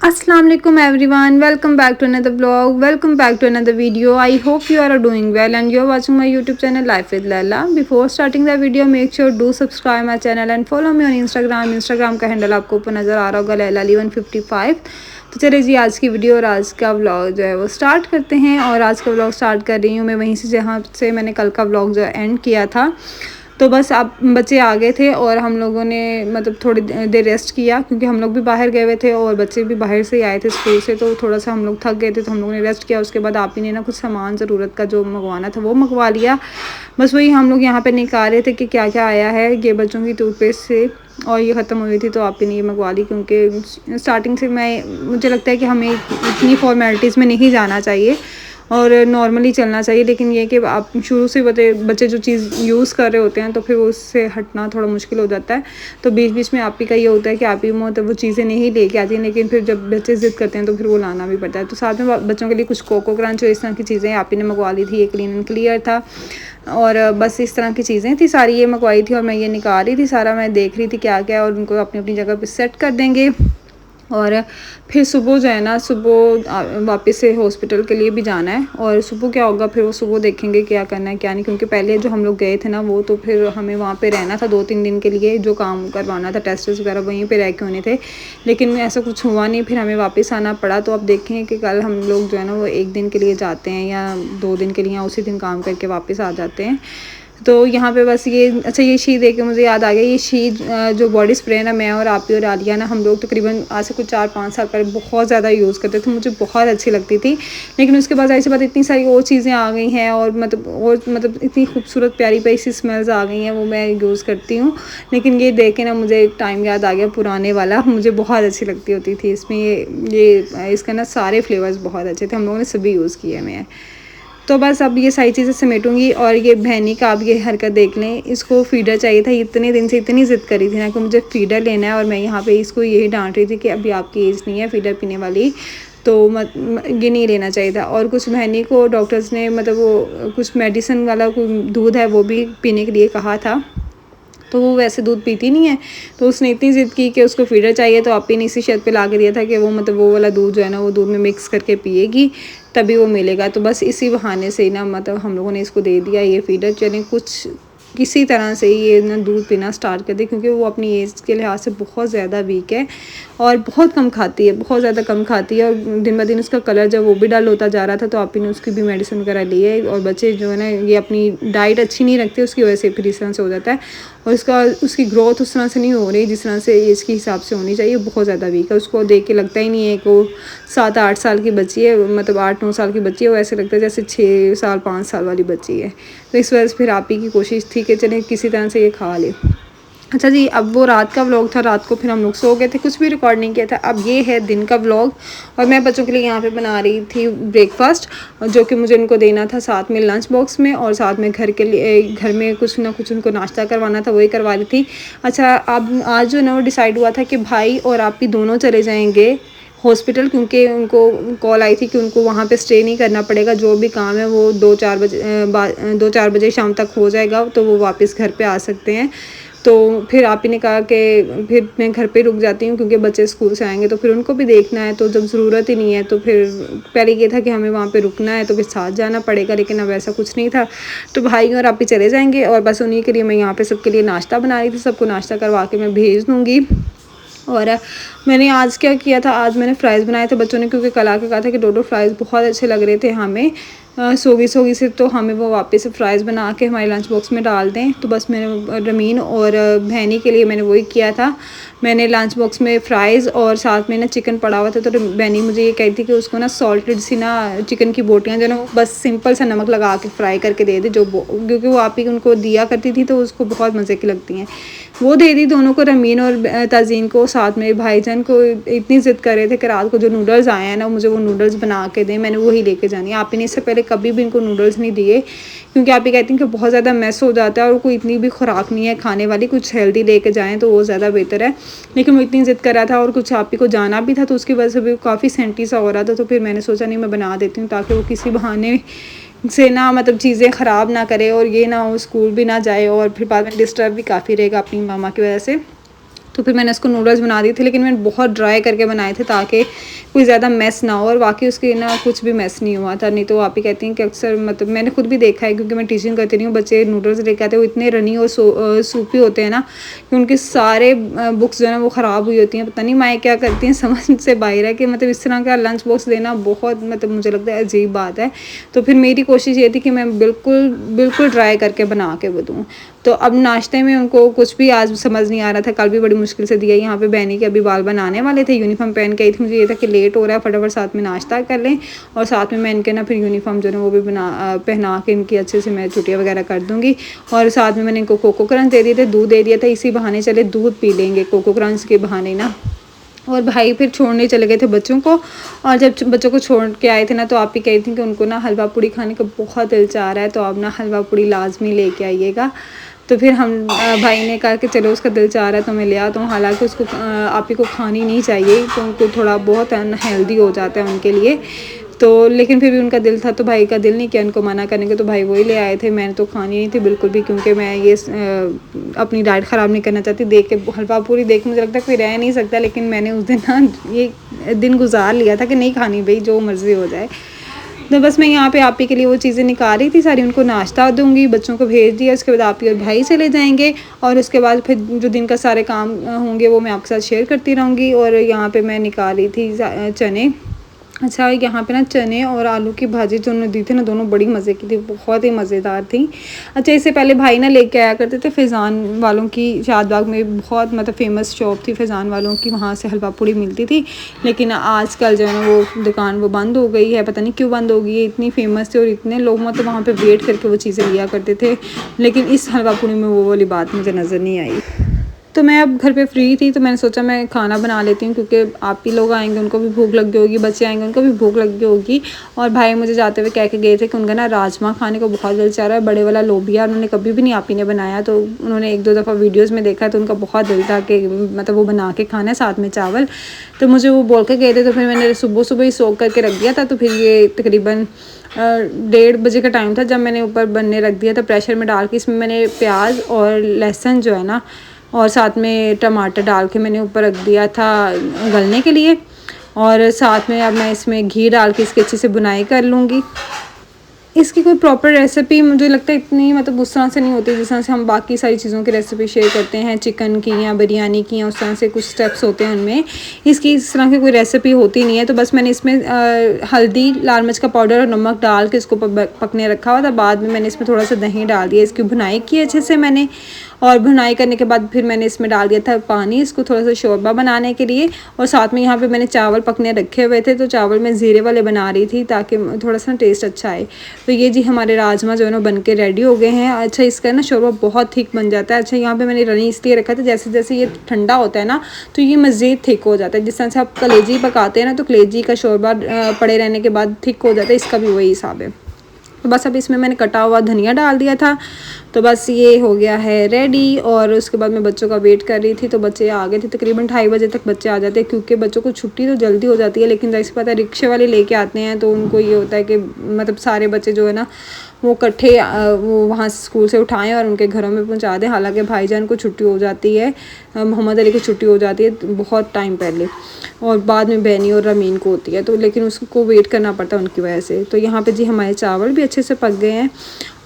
Assalamu alaikum everyone, welcome back to another vlog, welcome back to another video. I hope you are doing well and you are watching my YouTube channel Life with Laila. Before starting the video, make sure do subscribe my channel and follow me on Instagram का handle आपको ऊपर नज़र आ रहा होगा Laila155। तो चलिए जी आज की वीडियो और आज का व्लॉग जो है वो स्टार्ट करते हैं। और आज का व्लॉग स्टार्ट कर रही हूँ मैं वहीं से जहाँ से मैंने कल का व्लॉग जो एंड किया था। तो बस आप बच्चे आ गए थे और हम लोगों ने मतलब थोड़ी देर रेस्ट किया क्योंकि हम लोग भी बाहर गए हुए थे और बच्चे भी बाहर से ही आए थे स्कूल से, तो थोड़ा सा हम लोग थक गए थे तो हम लोगों ने रेस्ट किया। उसके बाद आप ही ने ना कुछ सामान ज़रूरत का जो मंगवाना था वो मंगवा लिया। बस वही हम लोग यहाँ पे निकाल रहे थे कि क्या क्या आया है। ये बच्चों की टूथपेस्ट से और ये ख़त्म हुई थी तो आप ही ने ये मंगवा ली क्योंकि स्टार्टिंग से मुझे लगता है कि हमें इतनी फॉर्मेलिटीज़ में नहीं जाना चाहिए और नॉर्मली चलना चाहिए। लेकिन ये कि आप शुरू से बच्चे जो चीज़ यूज़ कर रहे होते हैं तो फिर वो उससे हटना थोड़ा मुश्किल हो जाता है। तो बीच बीच में आप ही का ये होता है कि आप ही मतलब वो चीज़ें नहीं लेके आती हैं, लेकिन फिर जब बच्चे ज़िद करते हैं तो फिर वो लाना भी पड़ता है। तो साथ में बच्चों के लिए कुछ कोको क्रंच और इस तरह की चीज़ें आप ही ने मंगवा ली थी। ये क्लीन एंड क्लियर था और बस इस तरह की चीज़ें थी सारी, ये मंगवाई थी और मैं ये निकाल रही थी सारा, मैं देख रही थी क्या क्या और उनको अपनी अपनी जगह पर सेट कर देंगे। और फिर सुबह जो है ना, सुबह वापस से हॉस्पिटल के लिए भी जाना है और सुबह क्या होगा फिर वो सुबह देखेंगे क्या करना है क्या नहीं। क्योंकि पहले जो हम लोग गए थे ना वो तो फिर हमें वहाँ पे रहना था 2-3 दिन के लिए, जो काम करवाना था टेस्ट वगैरह वहीं पे रह के होने थे, लेकिन ऐसा कुछ हुआ नहीं, फिर हमें वापस आना पड़ा। तो अब देखेंगे कि कल हम लोग जो है ना वो 1 दिन के लिए जाते हैं या 2 दिन के लिए या उसी दिन काम करके वापस आ जाते हैं। तो यहाँ पे बस ये अच्छा ये शी देख के मुझे याद आ गया, ये शी जो बॉडी स्प्रे है ना, मैं और आप ही और आलिया ना हम लोग तकरीबन आज से कुछ 4-5 साल पहले बहुत ज़्यादा यूज़ करते थे, मुझे बहुत अच्छी लगती थी। लेकिन उसके बाद ऐसी बात इतनी सारी और चीज़ें आ गई हैं और मतलब इतनी खूबसूरत प्यारी प्यारी सी स्मेल्स आ गई हैं, वो मैं यूज़ करती हूँ। लेकिन ये देख के ना मुझे एक टाइम याद आ गया पुराने वाला, मुझे बहुत अच्छी लगती होती थी। इसमें ये इसका ना सारे फ्लेवर्स बहुत अच्छे थे, हम लोगों ने सभी यूज़ किए हैं। तो बस अब ये सारी चीज़ें समेटूंगी। और ये बहनी का आप ये हरकत देख लें, इसको फीडर चाहिए था, इतने दिन से इतनी ज़िद करी थी ना कि मुझे फीडर लेना है और मैं यहाँ पे इसको यही डांट रही थी कि अभी आपकी एज नहीं है फीडर पीने वाली, तो ये नहीं लेना चाहिए था। और कुछ बहनी को डॉक्टर्स ने मतलब वो कुछ मेडिसिन वाला दूध है वो भी पीने के लिए कहा था, तो वो वैसे दूध पीती नहीं है। तो उसने इतनी ज़िद की कि उसको फीडर चाहिए, तो आप ही ने इसी शर्त पे ला के दिया था कि वो मतलब वो वाला दूध जो है ना वो दूध में मिक्स करके पिएगी तभी वो मिलेगा। तो बस इसी बहाने से ही ना मतलब हम लोगों ने इसको दे दिया ये फीडर। चलें कुछ किसी तरह से ये ना दूध पीना स्टार्ट कर दे, क्योंकि वो अपनी एज के लिहाज से बहुत ज़्यादा वीक है और बहुत कम खाती है, बहुत ज़्यादा कम खाती है। और दिन ब दिन उसका कलर जब वो भी डल होता जा रहा था तो आप ही ने उसकी भी मेडिसिन वगैरह ली है। और बच्चे जो है ना ये अपनी डाइट अच्छी नहीं रखते, उसकी वजह से फिर इस तरह से हो जाता है। और उसकी ग्रोथ उस तरह से नहीं हो रही जिस तरह से एज के हिसाब से होनी चाहिए, बहुत ज़्यादा वीक है। उसको देख के लगता ही नहीं है कि वो 7-8 साल की बच्ची है, मतलब 8-9 साल की बच्ची है, वो ऐसे लगता है जैसे 6 साल 5 साल वाली बच्ची है। तो इस वजह से फिर आप ही की कोशिश थी कि चलें किसी तरह से ये खा ले। अच्छा जी, अब वो रात का व्लॉग था, रात को फिर हम लोग सो गए थे, कुछ भी रिकॉर्ड नहीं किया था। अब ये है दिन का व्लॉग और मैं बच्चों के लिए यहाँ पे बना रही थी ब्रेकफास्ट, जो कि मुझे उनको देना था साथ में लंच बॉक्स में, और साथ में घर में कुछ ना कुछ उनको नाश्ता करवाना था, वही करवा रही थी। अच्छा, अब आज जो ना वो डिसाइड हुआ था कि भाई और आप भी दोनों चले जाएंगे हॉस्पिटल, क्योंकि उनको कॉल आई थी कि उनको वहाँ पे स्टे नहीं करना पड़ेगा, जो भी काम है वो 2-4 बजे शाम तक हो जाएगा, तो वो वापस घर पे आ सकते हैं। तो फिर आप ही ने कहा कि फिर मैं घर पे रुक जाती हूँ क्योंकि बच्चे स्कूल से आएंगे तो फिर उनको भी देखना है, तो जब ज़रूरत ही नहीं है तो फिर पहले ये था कि हमें वहाँ पे रुकना है तो फिर साथ जाना पड़ेगा, लेकिन अब ऐसा कुछ नहीं था। तो भाई और आप ही चले जाएंगे और बस उन्हीं के लिए मैं यहाँ पे सबके लिए नाश्ता बना रही थी, सबको नाश्ता करवा के मैं भेज दूँगी। और मैंने आज क्या किया था, आज मैंने फ़्राइज़ बनाए थे बच्चों ने, क्योंकि कल आके कहा था कि डोडो फ़्राइज़ बहुत अच्छे लग रहे थे हमें सोगी से, तो हमें वो वापस से फ़्राइज़ बना के हमारे लंच बॉक्स में डाल दें। तो बस मैंने रमीन और बहनी के लिए मैंने वही किया था। मैंने लंच बॉक्स में फ़्राइज़ और साथ में ना चिकन पड़ा हुआ था, तो बहनी मुझे ये कहती थी कि उसको ना सॉल्टेड सी ना चिकन की बोटियाँ जो ना बस सिंपल सा नमक लगा के फ्राई करके दे दे, क्योंकि वो आप ही उनको दिया करती थी तो उसको बहुत मज़े की लगती हैं। वो दे दी दोनों को, रमीन और तज़ीन को। साथ में भाईजान को इतनी ज़िद कर रहे थे कि रात को जो नूडल्स आए हैं ना मुझे वो नूडल्स बना के दें, मैंने वही लेके जानी है। आप ही ने इससे पहले कभी भी इनको नूडल्स नहीं दिए, क्योंकि आप ही कहती हैं कि बहुत ज़्यादा मैस हो जाता है और कोई इतनी भी खुराक नहीं है खाने वाली, कुछ हेल्दी लेके जाएँ तो वो ज़्यादा बेहतर है। लेकिन वो इतनी ज़िद कर रहा था और कुछ आप ही को जाना भी था, तो उसकी वजह से भी काफ़ी सेंटी सा हो रहा था। तो फिर मैंने सोचा नहीं मैं बना देती हूँ, ताकि वो किसी बहाने से ना मतलब चीज़ें ख़राब ना करे और ये ना हो स्कूल भी ना जाए और फिर बाद में डिस्टर्ब भी काफ़ी रहेगा अपनी मामा की वजह से। तो फिर मैंने उसको नूडल्स बना दिए थे, लेकिन मैंने बहुत ड्राई करके बनाए थे ताकि कोई ज़्यादा मेस ना हो, और बाकी उसके ना कुछ भी मेस नहीं हुआ था। नहीं तो आप ही कहती हैं कि अक्सर मतलब मैंने खुद भी देखा है, क्योंकि मैं टीचिंग करती रही हूँ, बच्चे नूडल्स लेके आते हैं वो इतने रनी और सूपी होते हैं ना कि उनके सारे बुक्स जो है ना वो ख़राब हुई होती हैं। पता नहीं माएँ क्या करती हैं, समझ से बाहर है कि मतलब इस तरह का लंच बॉक्स देना बहुत मतलब मुझे लगता है अजीब बात है। तो फिर मेरी कोशिश ये थी कि मैं बिल्कुल ड्राई करके बना के वो दूँ। तो अब नाश्ते में उनको कुछ भी आज समझ नहीं आ रहा था, कल भी बड़ी मुश्किल से दिया। यहाँ पे बहनी के अभी बाल बनाने वाले थे, यूनिफॉर्म पहन के आई थी, मुझे ये था कि लेट हो रहा है, फटाफट साथ में नाश्ता कर लें और साथ में मैं इनके ना फिर यूनिफॉर्म जो है वो भी पहना के इनकी अच्छे से मैं छुट्टियाँ वगैरह कर दूँगी। और साथ में मैंने इनको कोको क्रंच दे दिए थे, दूध दे दिया था, इसी बहाने चले दूध पी लेंगे कोको क्रंच के बहाने ना। और भाई फिर छोड़ने चले गए थे बच्चों को, और जब बच्चों को छोड़ के आए थे ना तो आप ही कही थी कि उनको ना हलवा पूड़ी खाने का बहुत दिल चाह रहा है, तो आप ना हलवा पूड़ी लाजमी लेके आइएगा। तो फिर हम भाई ने कहा कि चलो उसका दिल चाह रहा है तो मैं ले आता हूँ। हालांकि उसको आप ही को खानी नहीं चाहिए, तो उनको थोड़ा बहुत अनहेल्दी हो जाता है उनके लिए। तो लेकिन फिर भी उनका दिल था, तो भाई का दिल नहीं किया इनको मना करने के, तो भाई वही ले आए थे। मैंने तो खानी नहीं थी बिल्कुल भी, क्योंकि मैं ये अपनी डाइट ख़राब नहीं करना चाहती। देख के हलवा पूरी देख मुझे लगता है कोई रह नहीं सकता, लेकिन मैंने उस दिन ना ये दिन गुजार लिया था कि नहीं खानी भाई, जो मर्ज़ी हो जाए। तो बस मैं यहाँ पे आप ही के लिए वो चीज़ें निकाल रही थी सारी, उनको नाश्ता दूंगी, बच्चों को भेज दिया, उसके बाद आप ही और भाई चले जाएंगे, और उसके बाद फिर जो दिन का सारे काम होंगे वो मैं आपके साथ शेयर करती रहूँगी। और यहाँ पे मैं निकाल रही थी चने। अच्छा, यहाँ पे ना चने और आलू की भाजी जो उन्होंने दी थी ना, दोनों बड़ी मज़े की थी, बहुत ही मज़ेदार थी। अच्छा, इससे पहले भाई ना लेके आया करते थे फैज़ान वालों की, शादबाग में बहुत मतलब फ़ेमस शॉप थी फैज़ान वालों की, वहाँ से हलवा पूड़ी मिलती थी। लेकिन आजकल जो है ना वो दुकान वो बंद हो गई है, पता नहीं क्यों बंद हो गई है। इतनी फ़ेमस थी और इतने लोग मतलब वहाँ पर वेट करके वो चीज़ें लिया करते थे, लेकिन इस हलवा पूड़ी में वो वाली बात मुझे नज़र नहीं आई। तो मैं अब घर पे फ्री थी, तो मैंने सोचा मैं खाना बना लेती हूँ, क्योंकि आप ही लोग आएंगे उनको भी भूख लग गई होगी, बच्चे आएंगे उनको भी भूख लग गई होगी। और भाई मुझे जाते हुए कह के गए थे कि उनका ना राजमा खाने को बहुत दिल चाह रहा है, बड़े वाला लोबिया उन्होंने कभी भी नहीं आप ही ने बनाया, तो उन्होंने 1-2 दफ़ा वीडियोज़ में देखा, तो उनका बहुत दिल था कि मतलब वो बना के खाना है साथ में चावल। तो मुझे वो बोल के गए थे, तो फिर मैंने सुबह ही सोख करके रख दिया था। तो फिर ये तकरीबन 1:30 बजे का टाइम था जब मैंने ऊपर बनने रख दिया था प्रेशर में डाल के। इसमें मैंने प्याज और लहसुन जो है ना और साथ में टमाटर डाल के मैंने ऊपर रख दिया था गलने के लिए, और साथ में अब मैं इसमें घी डाल के इसकी अच्छे से बुनाई कर लूँगी। इसकी कोई प्रॉपर रेसिपी मुझे लगता है इतनी मतलब उस तरह से नहीं होती जिस तरह से हम बाकी सारी चीज़ों की रेसिपी शेयर करते हैं, चिकन की या बिरयानी की, या उस तरह से कुछ स्टेप्स होते हैं उनमें। इसकी इस तरह की कोई रेसिपी होती नहीं है। तो बस मैंने इसमें हल्दी, लाल मिर्च का पाउडर और नमक डाल के इसको पकने रखा हुआ था। बाद में मैंने इसमें थोड़ा सा दही डाल दिया, इसकी भुनाई की अच्छे से मैंने, और भुनाई करने के बाद फिर मैंने इसमें डाल दिया था पानी, इसको थोड़ा सा शोरबा बनाने के लिए। और साथ में यहाँ पे मैंने चावल पकने रखे हुए थे, तो चावल मैं ज़ीरे वाले बना रही थी ताकि थोड़ा सा टेस्ट अच्छा आए। तो ये जी हमारे राजमा जो है ना बन के रेडी हो गए हैं। अच्छा, इसका ना शोरबा बहुत थिक बन जाता है। अच्छा, यहाँ पे मैंने रनी इसलिए रखा था, जैसे जैसे ये ठंडा होता है ना तो ये मज़ीद थिक हो जाता है। जिस तरह से आप कलेजी पकाते हैं ना, तो कलेजी का शोरबा पड़े रहने के बाद थिक हो जाता है, इसका भी वही हिसाब है। तो बस अब इसमें मैंने कटा हुआ धनिया डाल दिया था, तो बस ये हो गया है रेडी। और उसके बाद मैं बच्चों का वेट कर रही थी, तो बच्चे आ गए थे, तकरीबन 2:30 बजे तक बच्चे आ जाते हैं, क्योंकि बच्चों को छुट्टी तो जल्दी हो जाती है। लेकिन जैसे पता है रिक्शे वाले लेके आते हैं, तो उनको ये होता है कि मतलब सारे बच्चे जो है ना वो इकट्ठे वो वहाँ स्कूल से उठाएं और उनके घरों में पहुँचा दें। हालांकि भाईजान को छुट्टी हो जाती है, मोहम्मद अली को छुट्टी हो जाती है बहुत टाइम पहले, और बाद में बैनी और रमीन को होती है, तो लेकिन उसको वेट करना पड़ता है उनकी वजह से। तो यहाँ पे जी हमारे चावल भी अच्छे से पक गए हैं,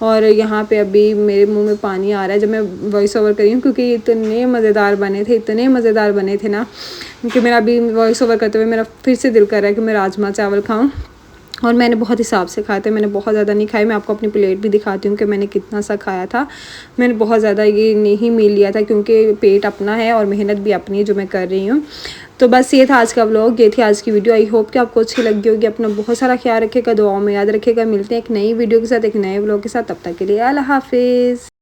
और यहाँ पे अभी मेरे मुंह में पानी आ रहा है जब मैं वॉइस ओवर कर रही हूँ, क्योंकि इतने मज़ेदार बने थे ना, क्योंकि मेरा अभी वॉइस ओवर करते हुए मेरा फिर से दिल कर रहा है कि मैं राजमा चावल खाऊँ। और मैंने बहुत हिसाब से खाए थे, मैंने बहुत ज़्यादा नहीं खाए। मैं आपको अपनी प्लेट भी दिखाती हूँ कि मैंने कितना सा खाया था। मैंने बहुत ज़्यादा ये नहीं मील लिया था, क्योंकि पेट अपना है और मेहनत भी अपनी है जो मैं कर रही हूँ। तो बस ये था आज का व्लॉग, ये थी आज की वीडियो। आई होप कि आपको अच्छी लगी होगी। अपना बहुत सारा ख्याल रखिएगा, दुआओं में याद रखिएगा। मिलते हैं एक नई वीडियो के साथ, एक नए व्लॉग के साथ। तब तक के लिए अल्लाह हाफिज़।